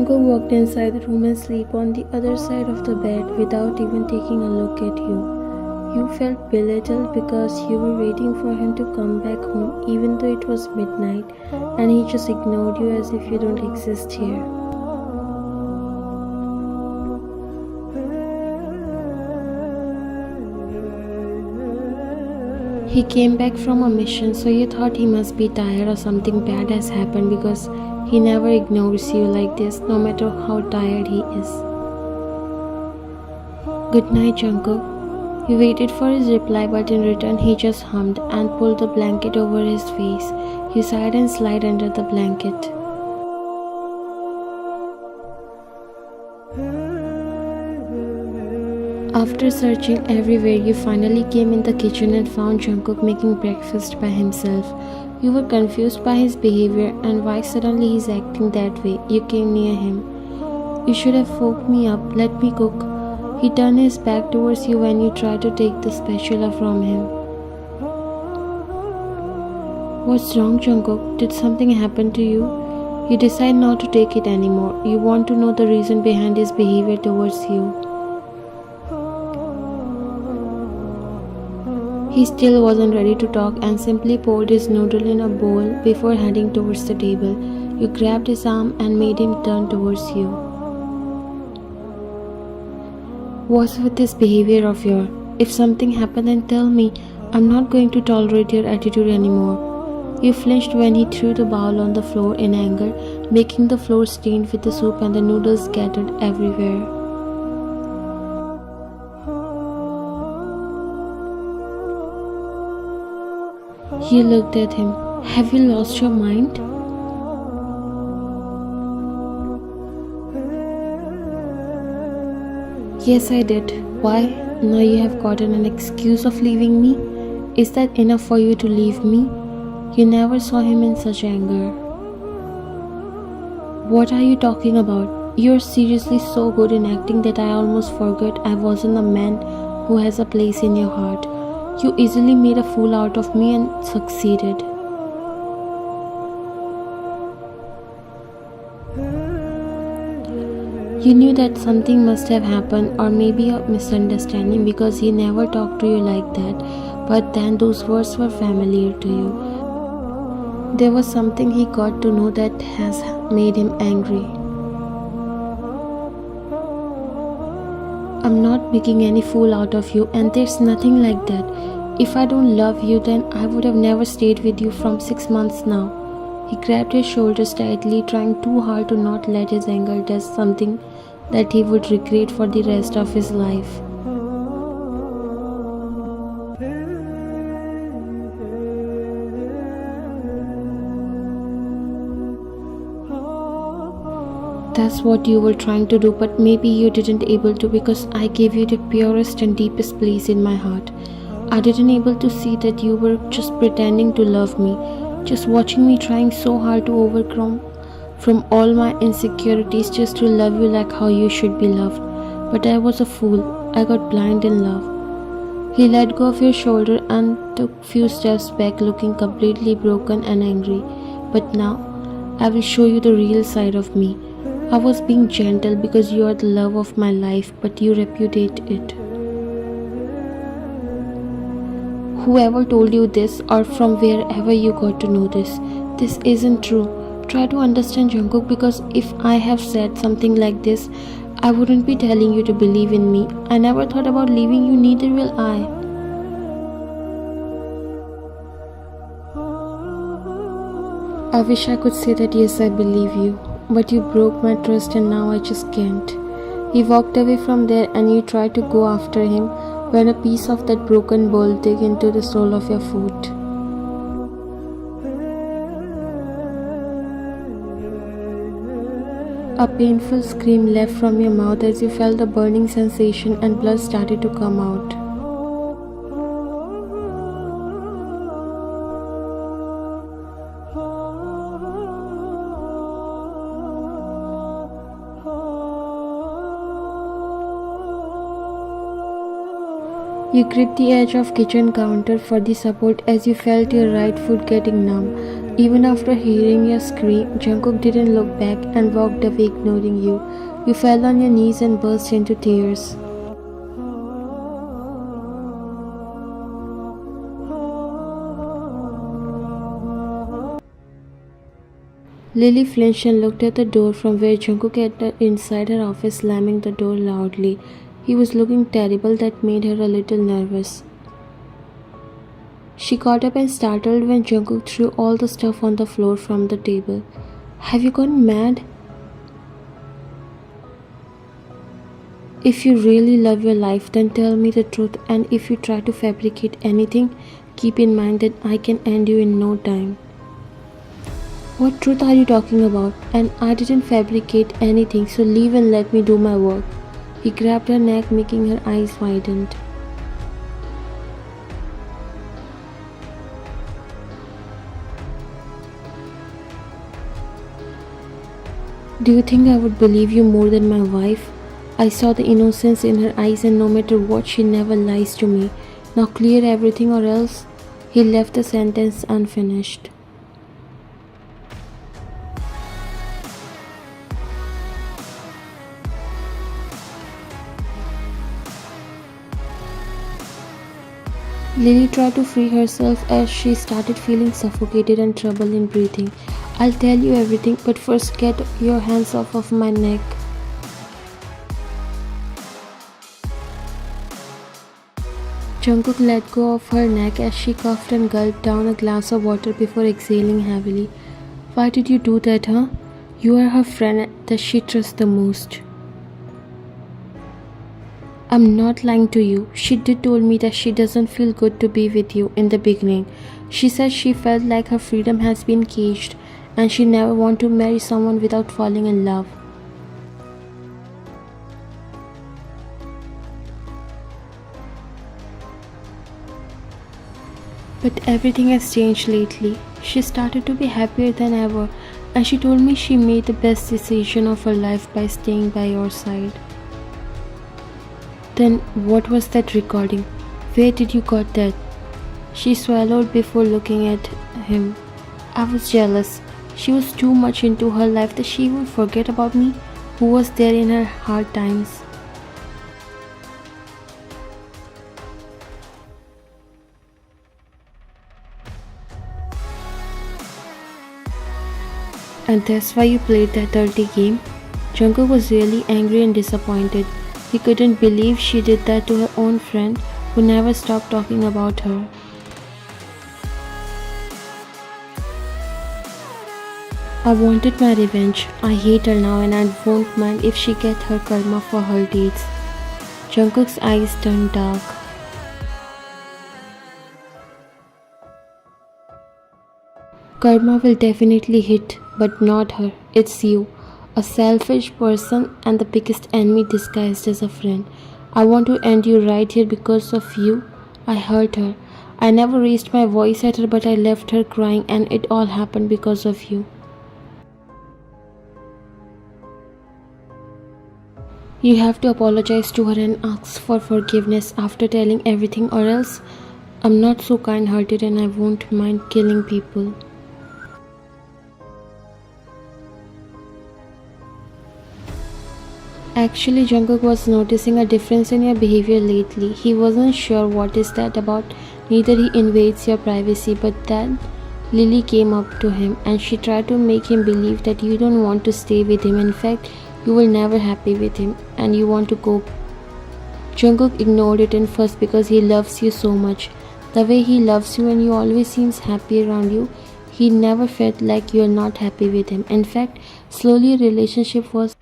Jungkook walked inside the room and slept on the other side of the bed without even taking a look at you. You felt belittled because you were waiting for him to come back home even though it was midnight, and he just ignored you as if you don't exist here. He came back from a mission, so you thought he must be tired or something bad has happened because he never ignores you like this, no matter how tired he is. Good night, Jungkook. You waited for his reply, but in return he just hummed and pulled the blanket over his face. You sighed and slid under the blanket. After searching everywhere, you finally came in the kitchen and found Jungkook making breakfast by himself. You were confused by his behavior and why suddenly he's acting that way. You came near him. You should have woke me up, let me cook. He turned his back towards you when you tried to take the spatula from him. What's wrong, Jungkook? Did something happen to you? You decide not to take it anymore. You want to know the reason behind his behavior towards you. He still wasn't ready to talk and simply poured his noodle in a bowl before heading towards the table. You grabbed his arm and made him turn towards you. What's with this behavior of yours? If something happened, then tell me. I'm not going to tolerate your attitude anymore. You flinched when he threw the bowl on the floor in anger, making the floor stained with the soup and the noodles scattered everywhere. You looked at him. Have you lost your mind? Yes, I did. Why? Now you have gotten an excuse of leaving me? Is that enough for you to leave me? You never saw him in such anger. What are you talking about? You're seriously so good in acting that I almost forgot I wasn't the man who has a place in your heart. You easily made a fool out of me and succeeded. You knew that something must have happened, or maybe a misunderstanding, because he never talked to you like that, but then those words were familiar to you. There was something he got to know that has made him angry. I'm not making any fool out of you, and there's nothing like that. If I don't love you, then I would have never stayed with you from 6 months now. He grabbed his shoulders tightly, trying too hard to not let his anger do something that he would regret for the rest of his life. That's what you were trying to do, but maybe you didn't able to because I gave you the purest and deepest place in my heart. I didn't able to see that you were just pretending to love me, just watching me trying so hard to overcome from all my insecurities just to love you like how you should be loved. But I was a fool. I got blind in love. He let go of your shoulder and took few steps back, looking completely broken and angry. But now, I will show you the real side of me. I was being gentle because you are the love of my life, but you repudiate it. Whoever told you this, or from wherever you got to know this isn't true. Try to understand, Jungkook, because if I have said something like this, I wouldn't be telling you to believe in me. I never thought about leaving you, neither will I. I wish I could say that yes, I believe you. But you broke my trust and now I just can't. He walked away from there and you tried to go after him when a piece of that broken bowl dug into the sole of your foot. A painful scream left from your mouth as you felt the burning sensation and blood started to come out. You gripped the edge of kitchen counter for the support as you felt your right foot getting numb. Even after hearing your scream, Jungkook didn't look back and walked away ignoring you. You fell on your knees and burst into tears. Lily flinched and looked at the door from where Jungkook entered inside her office, slamming the door loudly. He was looking terrible. That made her a little nervous. She got up and startled when Jungkook threw all the stuff on the floor from the table. Have you gone mad? If you really love your life, then tell me the truth, and if you try to fabricate anything, keep in mind that I can end you in no time. What truth are you talking about? And I didn't fabricate anything, so leave and let me do my work. He grabbed her neck, making her eyes widened. Do you think I would believe you more than my wife? I saw the innocence in her eyes, and no matter what, she never lies to me. Now clear everything or else. He left the sentence unfinished. Lily tried to free herself as she started feeling suffocated and trouble in breathing. I'll tell you everything, but first get your hands off of my neck. Jungkook let go of her neck as she coughed and gulped down a glass of water before exhaling heavily. Why did you do that, huh? You are her friend that she trusts the most. I'm not lying to you. She did tell me that she doesn't feel good to be with you in the beginning. She said she felt like her freedom has been caged and she never wanted to marry someone without falling in love. But everything has changed lately. She started to be happier than ever, and she told me she made the best decision of her life by staying by your side. Then what was that recording? Where did you got that? She swallowed before looking at him. I was jealous. She was too much into her life that she would forget about me, who was there in her hard times. And that's why you played that dirty game? Jungkook was really angry and disappointed. He couldn't believe she did that to her own friend, who never stopped talking about her. I wanted my revenge. I hate her now and I won't mind if she gets her karma for her deeds. Jungkook's eyes turned dark. Karma will definitely hit, but not her. It's you. A selfish person and the biggest enemy disguised as a friend. I want to end you right here because of you. I hurt her. I never raised my voice at her, but I left her crying, and it all happened because of you. You have to apologize to her and ask for forgiveness after telling everything, or else I'm not so kind-hearted and I won't mind killing people. Actually, Jungkook was noticing a difference in your behavior lately. He wasn't sure what is that about. Neither he invades your privacy, but then Lily came up to him and she tried to make him believe that you don't want to stay with him. In fact, you were never happy with him and you want to go. Jungkook ignored it at first because he loves you so much. The way he loves you and you always seems happy around you, he never felt like you are not happy with him. In fact, slowly your relationship was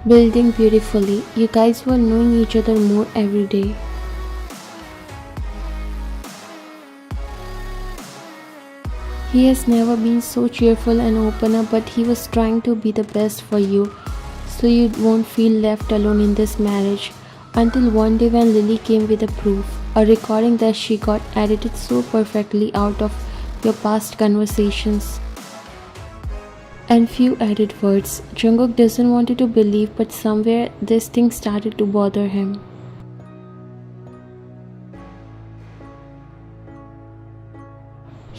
building beautifully. You guys were knowing each other more every day. He has never been so cheerful and open up, but he was trying to be the best for you, so you won't feel left alone in this marriage. Until one day when Lily came with a proof, a recording that she got edited so perfectly out of your past conversations. And few added words. Jungkook doesn't want you to believe, but somewhere this thing started to bother him.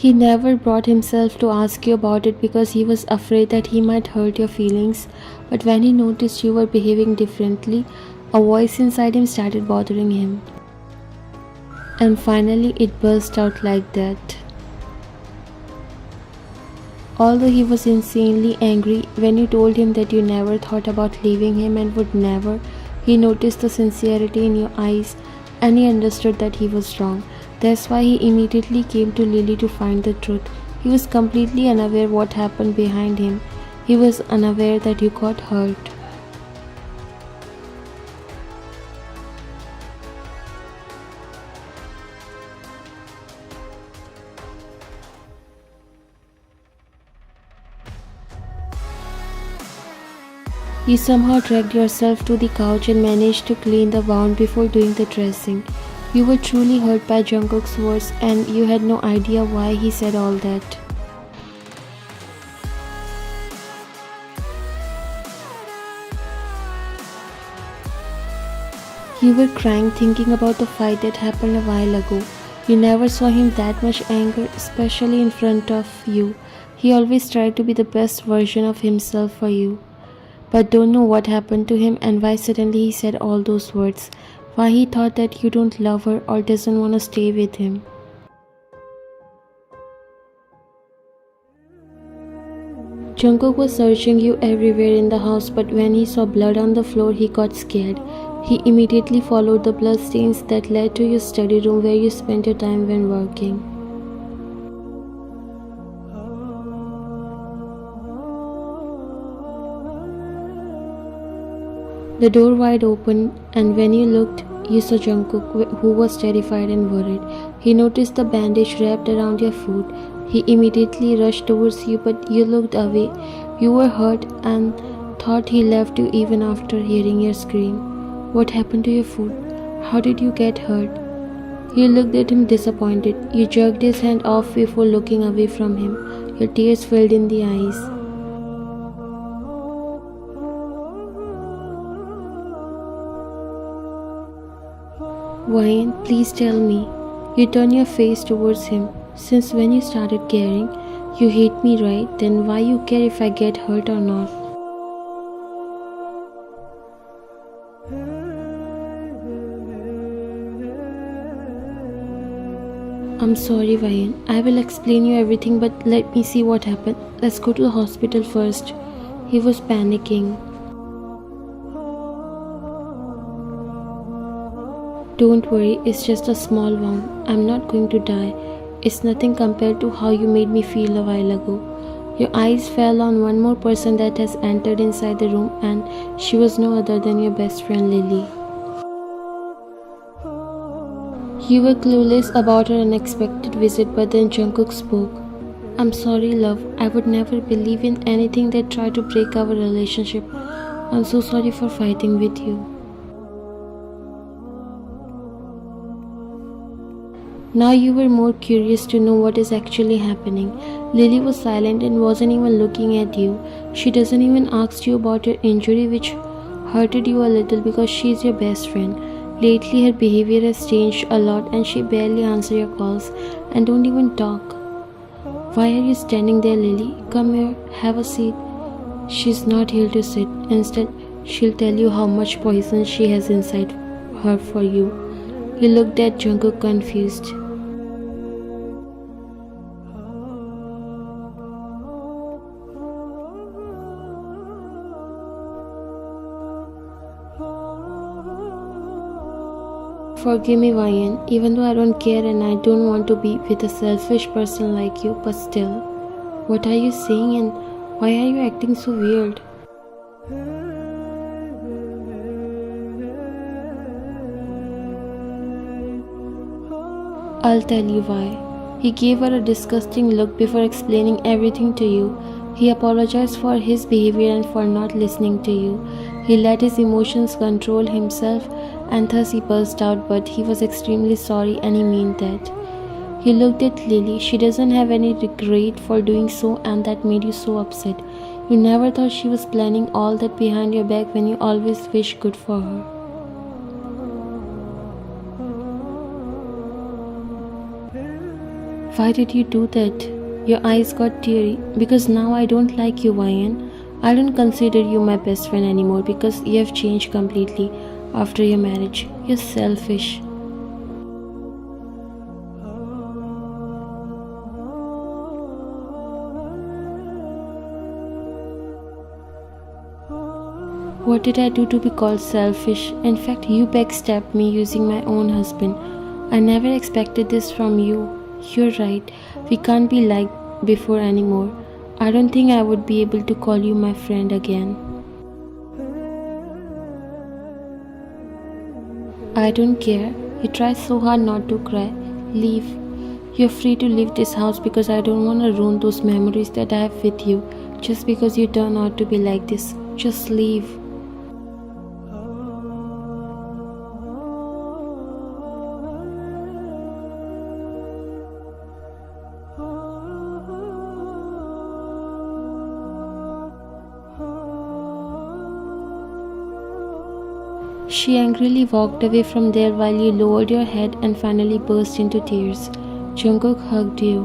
He never brought himself to ask you about it because he was afraid that he might hurt your feelings, but when he noticed you were behaving differently, a voice inside him started bothering him. And finally, it burst out like that. Although he was insanely angry when you told him that you never thought about leaving him and would never, he noticed the sincerity in your eyes and he understood that he was wrong. That's why he immediately came to Lily to find the truth. He was completely unaware what happened behind him. He was unaware that you got hurt. You somehow dragged yourself to the couch and managed to clean the wound before doing the dressing. You were truly hurt by Jungkook's words and you had no idea why he said all that. You were crying thinking about the fight that happened a while ago. You never saw him that much anger, especially in front of you. He always tried to be the best version of himself for you. But don't know what happened to him and why suddenly he said all those words. Why he thought that you don't love her or doesn't want to stay with him. Jungkook was searching you everywhere in the house, but when he saw blood on the floor, he got scared. He immediately followed the bloodstains that led to your study room where you spent your time when working. The door wide open, and when you looked, you saw Jungkook, who was terrified and worried. He noticed the bandage wrapped around your foot. He immediately rushed towards you, but you looked away. You were hurt and thought he left you even after hearing your scream. What happened to your foot? How did you get hurt? You looked at him disappointed. You jerked his hand off before looking away from him. Your tears filled in the eyes. Wayne, please tell me. You turn your face towards him. Since when you started caring? You hate me, right? Then why you care if I get hurt or not? I'm sorry, Wayne. I will explain you everything, but let me see what happened. Let's go to the hospital first. He was panicking. Don't worry, it's just a small wound. I'm not going to die. It's nothing compared to how you made me feel a while ago. Your eyes fell on one more person that has entered inside the room, and she was no other than your best friend Lily. You were clueless about her unexpected visit, but then Jungkook spoke. I'm sorry, love. I would never believe in anything that tried to break our relationship. I'm so sorry for fighting with you. Now you were more curious to know what is actually happening. Lily was silent and wasn't even looking at you. She doesn't even ask you about your injury, which hurted you a little because she's your best friend. Lately her behavior has changed a lot and she barely answers your calls and don't even talk. Why are you standing there, Lily? Come here, have a seat. She's not here to sit. Instead, she'll tell you how much poison she has inside her for you. You looked at Jungkook confused. Forgive me, Ryan, even though I don't care and I don't want to be with a selfish person like you, but still. What are you saying and why are you acting so weird? I'll tell you why. He gave her a disgusting look before explaining everything to you. He apologized for his behavior and for not listening to you. He let his emotions control himself and thus he burst out, but he was extremely sorry and he meant that. He looked at Lily. She doesn't have any regret for doing so and that made you so upset. You never thought she was planning all that behind your back when you always wished good for her. Why did you do that? Your eyes got teary because now I don't like you, Ryan. I don't consider you my best friend anymore because you have changed completely after your marriage. You're selfish. What did I do to be called selfish? In fact, you backstabbed me using my own husband. I never expected this from you. You're right. We can't be like before anymore. I don't think I would be able to call you my friend again. I don't care. You try so hard not to cry. Leave. You're free to leave this house because I don't want to ruin those memories that I have with you just because you turn out to be like this. Just leave. She angrily walked away from there while you lowered your head and finally burst into tears. Jungkook hugged you.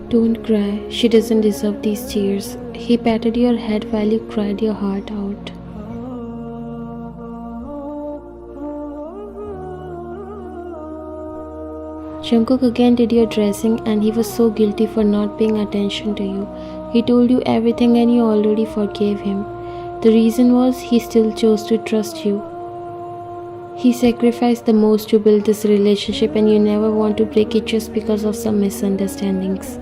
Don't cry, she doesn't deserve these tears. He patted your head while you cried your heart out. Jungkook again did your dressing and he was so guilty for not paying attention to you. He told you everything and you already forgave him. The reason was he still chose to trust you. He sacrificed the most to build this relationship and you never want to break it just because of some misunderstandings.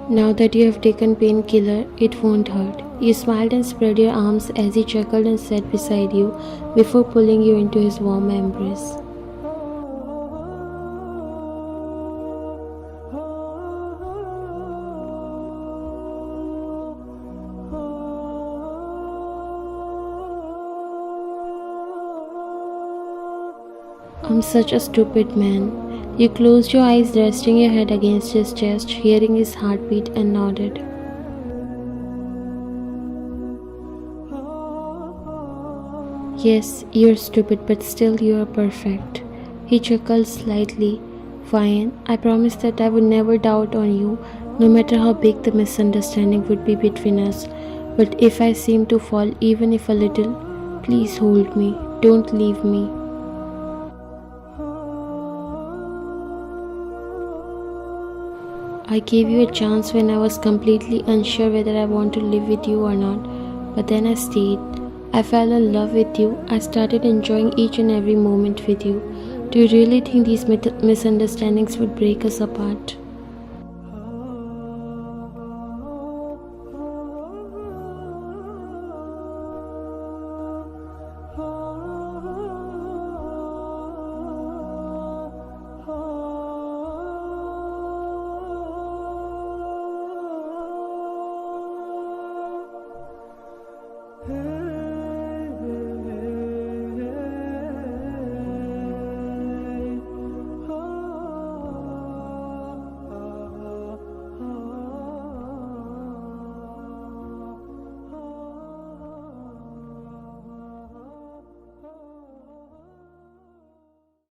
Now that you have taken painkiller, it won't hurt. You smiled and spread your arms as he chuckled and sat beside you before pulling you into his warm embrace. I'm such a stupid man. You closed your eyes, resting your head against his chest, hearing his heartbeat, and nodded. Yes, you're stupid, but still you are perfect. He chuckled slightly. Fine, I promise that I would never doubt on you, no matter how big the misunderstanding would be between us. But if I seem to fall, even if a little, please hold me. Don't leave me. I gave you a chance when I was completely unsure whether I want to live with you or not, but then I stayed. I fell in love with you. I started enjoying each and every moment with you. Do you really think these misunderstandings would break us apart?